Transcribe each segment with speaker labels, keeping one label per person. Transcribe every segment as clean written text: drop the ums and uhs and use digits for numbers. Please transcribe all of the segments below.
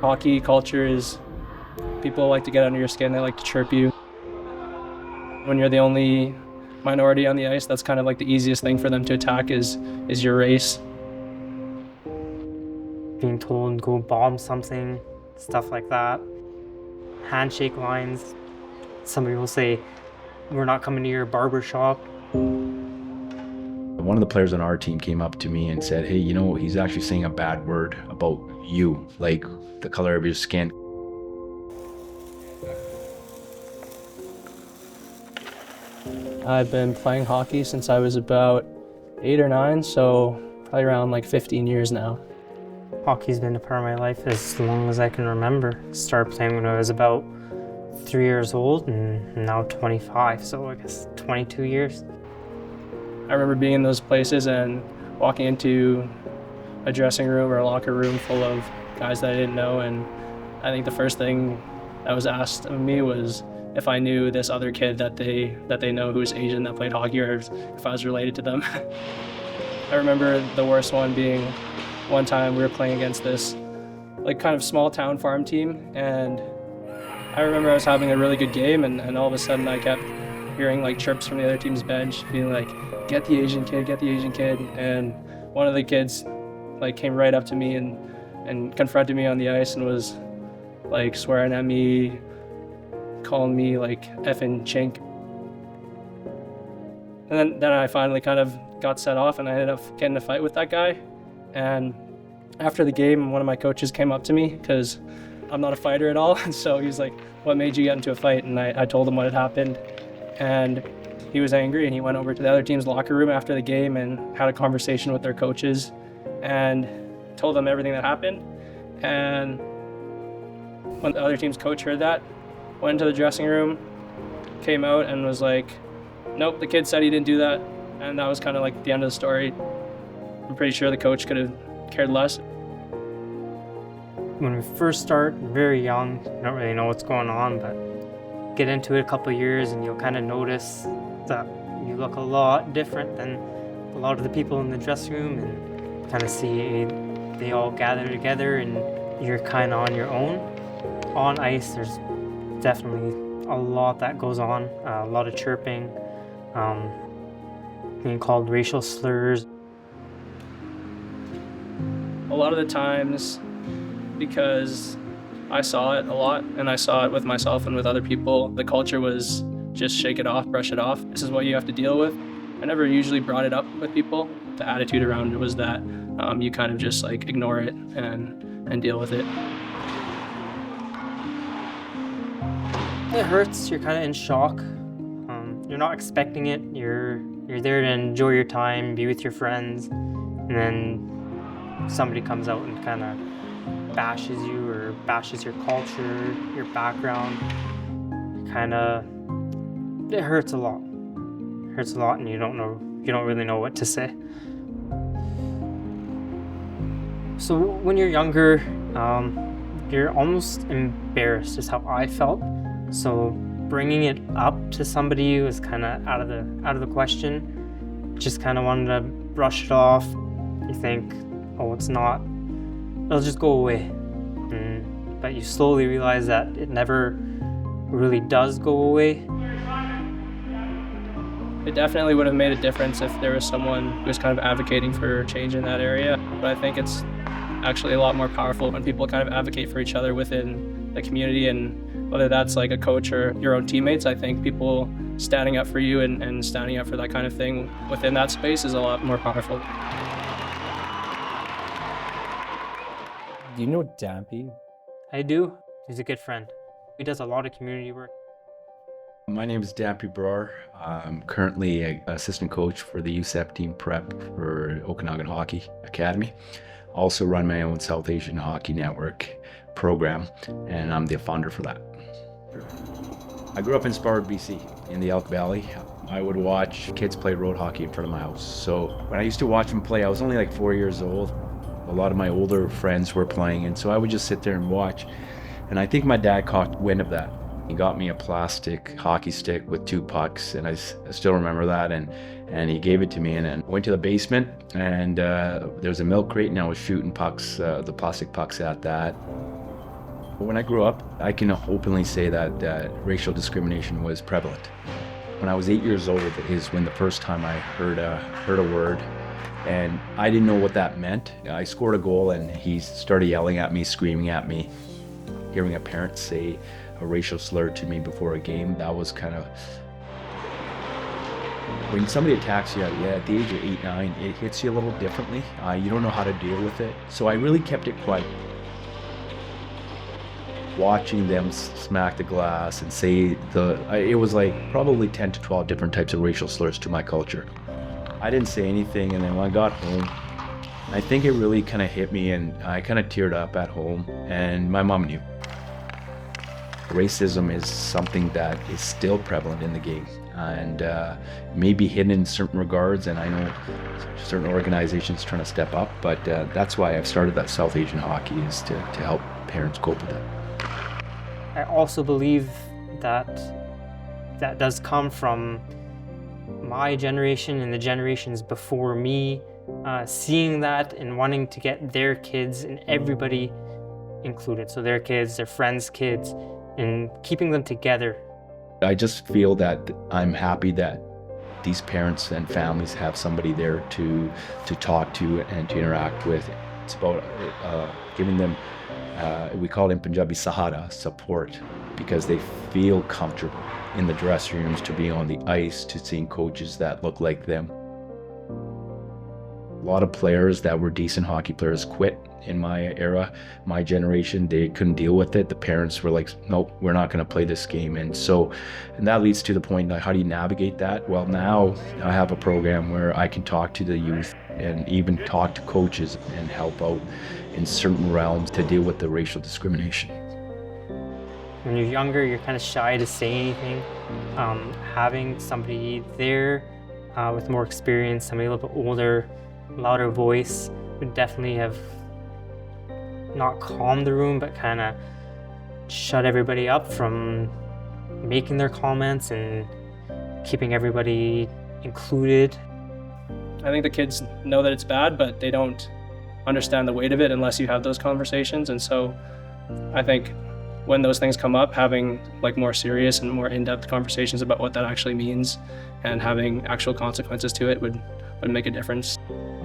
Speaker 1: Hockey culture is people like to get under your skin, they like to chirp you. When you're the only minority on the ice, that's kind of like the easiest thing for them to attack is your race.
Speaker 2: Being told go bomb something, stuff like that. Handshake lines. Somebody will say, "We're not coming to your barber shop."
Speaker 3: One of the players on our team came up to me and said, "Hey, he's actually saying a bad word about you, like the color of your skin."
Speaker 1: I've been playing hockey since I was about 8 or 9, so probably around like 15 years now.
Speaker 2: Hockey's been a part of my life as long as I can remember. Started playing when I was about 3 years old and now 25, so I guess 22 years.
Speaker 1: I remember being in those places and walking into a dressing room or a locker room full of guys that I didn't know, and I think the first thing that was asked of me was if I knew this other kid that they know who's Asian that played hockey, or if I was related to them. I remember the worst one being one time we were playing against this like kind of small town farm team, and I remember I was having a really good game, and all of a sudden I kept hearing like chirps from the other team's bench being like, "Get the Asian kid, get the Asian kid." And one of the kids like came right up to me and confronted me on the ice and was like swearing at me, calling me like effing chink. And then I finally kind of got set off, and I ended up getting in a fight with that guy. And after the game, one of my coaches came up to me because I'm not a fighter at all. And so he was like, "What made you get into a fight?" And I told him what had happened. And he was angry, and he went over to the other team's locker room after the game and had a conversation with their coaches and told them everything that happened. And when the other team's coach heard that, went into the dressing room, came out and was like, "Nope, the kid said he didn't do that." And that was kind of like the end of the story. I'm pretty sure the coach could have cared less.
Speaker 2: When we first start, very young, you don't really know what's going on, but get into it a couple of years and you'll kind of notice that you look a lot different than a lot of the people in the dressing room, and kind of see they all gather together and you're kind of on your own. On ice, there's definitely a lot that goes on, a lot of chirping, being called racial slurs.
Speaker 1: A lot of the times, because I saw it a lot and I saw it with myself and with other people, the culture was just shake it off, brush it off. This is what you have to deal with. I never usually brought it up with people. The attitude around it was that you kind of just like ignore it and deal with it.
Speaker 2: It hurts, you're kind of in shock. You're not expecting it, you're there to enjoy your time, be with your friends, and then somebody comes out and kind of bashes you or bashes your culture, your background. It hurts a lot. It hurts a lot, and you don't really know what to say. So when you're younger, you're almost embarrassed is how I felt. So bringing it up to somebody was kind of out of the question. Just kind of wanted to brush it off. You think, oh, it'll just go away. But you slowly realize that it never really does go away.
Speaker 1: It definitely would have made a difference if there was someone who was kind of advocating for change in that area. But I think it's actually a lot more powerful when people kind of advocate for each other within the community, and whether that's like a coach or your own teammates. I think people standing up for you and standing up for that kind of thing within that space is a lot more powerful.
Speaker 4: Do you know Dampy?
Speaker 2: I do. He's a good friend. He does a lot of community work.
Speaker 3: My name is Dampy Brar. I'm currently an assistant coach for the USEP team prep for Okanagan Hockey Academy. Also run my own South Asian Hockey Network program, and I'm the founder for that. I grew up in Sparwood, BC, in the Elk Valley. I would watch kids play road hockey in front of my house. So when I used to watch them play, I was only like 4 years old. A lot of my older friends were playing, and so I would just sit there and watch. And I think my dad caught wind of that. He got me a plastic hockey stick with 2 pucks, and I still remember that. And he gave it to me, and then went to the basement, and there was a milk crate, and I was shooting pucks, the plastic pucks at that. When I grew up, I can openly say that racial discrimination was prevalent. When I was 8 years old is when the first time I heard a word, and I didn't know what that meant. I scored a goal and he started yelling at me, screaming at me. Hearing a parent say a racial slur to me before a game, that was kind of... When somebody attacks you at the age of 8, 9, it hits you a little differently. You don't know how to deal with it. So I really kept it quiet. Watching them smack the glass and say it was like probably 10 to 12 different types of racial slurs to my culture. I didn't say anything, and then when I got home, I think it really kind of hit me, and I kind of teared up at home, and my mom knew. Racism is something that is still prevalent in the game, and maybe hidden in certain regards, and I know certain organizations trying to step up, but that's why I've started that South Asian Hockey, is to help parents cope with it.
Speaker 2: I also believe that that does come from my generation and the generations before me, seeing that and wanting to get their kids and everybody included. So their kids, their friends' kids, and keeping them together.
Speaker 3: I just feel that I'm happy that these parents and families have somebody there to talk to and to interact with. It's about giving them, we call it in Punjabi, sahara, support, because they feel comfortable in the dressing rooms, to be on the ice, to seeing coaches that look like them. A lot of players that were decent hockey players quit in my era, my generation. They couldn't deal with it. The parents were like, nope, we're not going to play this game. And that leads to the point, like, how do you navigate that? Well, now I have a program where I can talk to the youth and even talk to coaches and help out in certain realms to deal with the racial discrimination.
Speaker 2: When you're younger, you're kind of shy to say anything. Having somebody there with more experience, somebody a little bit older, louder voice, would definitely have not calmed the room, but kind of shut everybody up from making their comments and keeping everybody included.
Speaker 1: I think the kids know that it's bad, but they don't understand the weight of it unless you have those conversations. And so I think when those things come up, having like more serious and more in-depth conversations about what that actually means and having actual consequences to it would make a difference.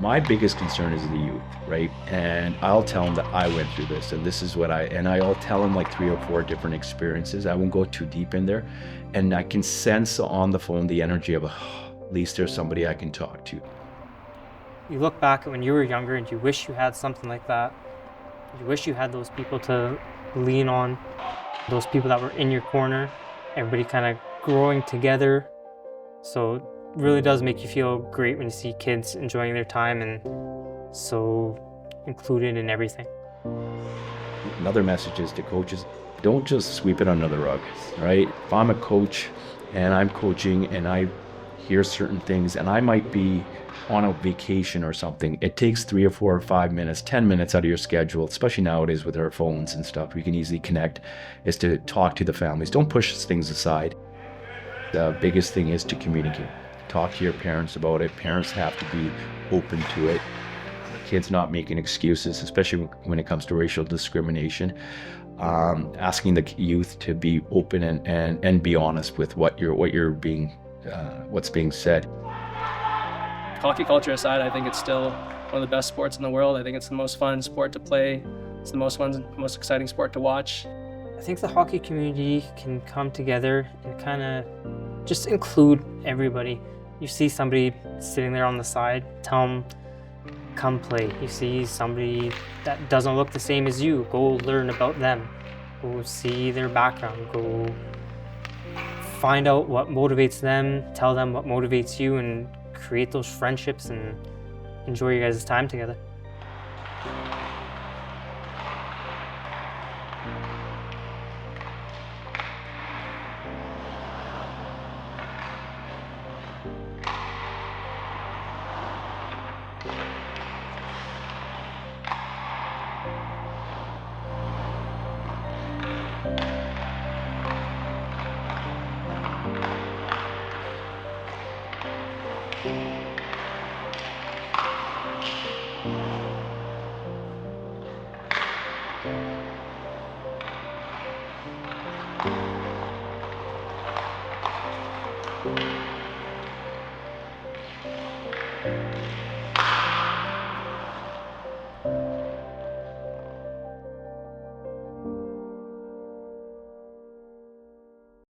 Speaker 3: My biggest concern is the youth, right? And I'll tell them that I went through this, and this is what I'll tell them like 3 or 4 different experiences. I won't go too deep in there. And I can sense on the phone the energy of, at least there's somebody I can talk to.
Speaker 2: You look back at when you were younger and you wish you had something like that. You wish you had those people to lean on, those people that were in your corner, everybody kind of growing together. So it really does make you feel great when you see kids enjoying their time and so included in everything.
Speaker 3: Another message is to coaches, don't just sweep it under the rug, right? If I'm a coach and I'm coaching and I hear certain things and I might be on a vacation or something, it takes 3 or 4 or 5 minutes, 10 minutes out of your schedule, especially nowadays with our phones and stuff, we can easily connect, is to talk to the families. Don't push things aside. The biggest thing is to communicate. Talk to your parents about it. Parents have to be open to it. Kids not making excuses, especially when it comes to racial discrimination. Asking the youth to be open and be honest with what's being said.
Speaker 1: Hockey culture aside, I think it's still one of the best sports in the world. I think it's the most fun sport to play. It's the most exciting sport to watch.
Speaker 2: I think the hockey community can come together and kind of just include everybody. You see somebody sitting there on the side, tell them, come play. You see somebody that doesn't look the same as you, go learn about them. Go see their background, go find out what motivates them, tell them what motivates you, and create those friendships and enjoy your guys' time together.
Speaker 3: you.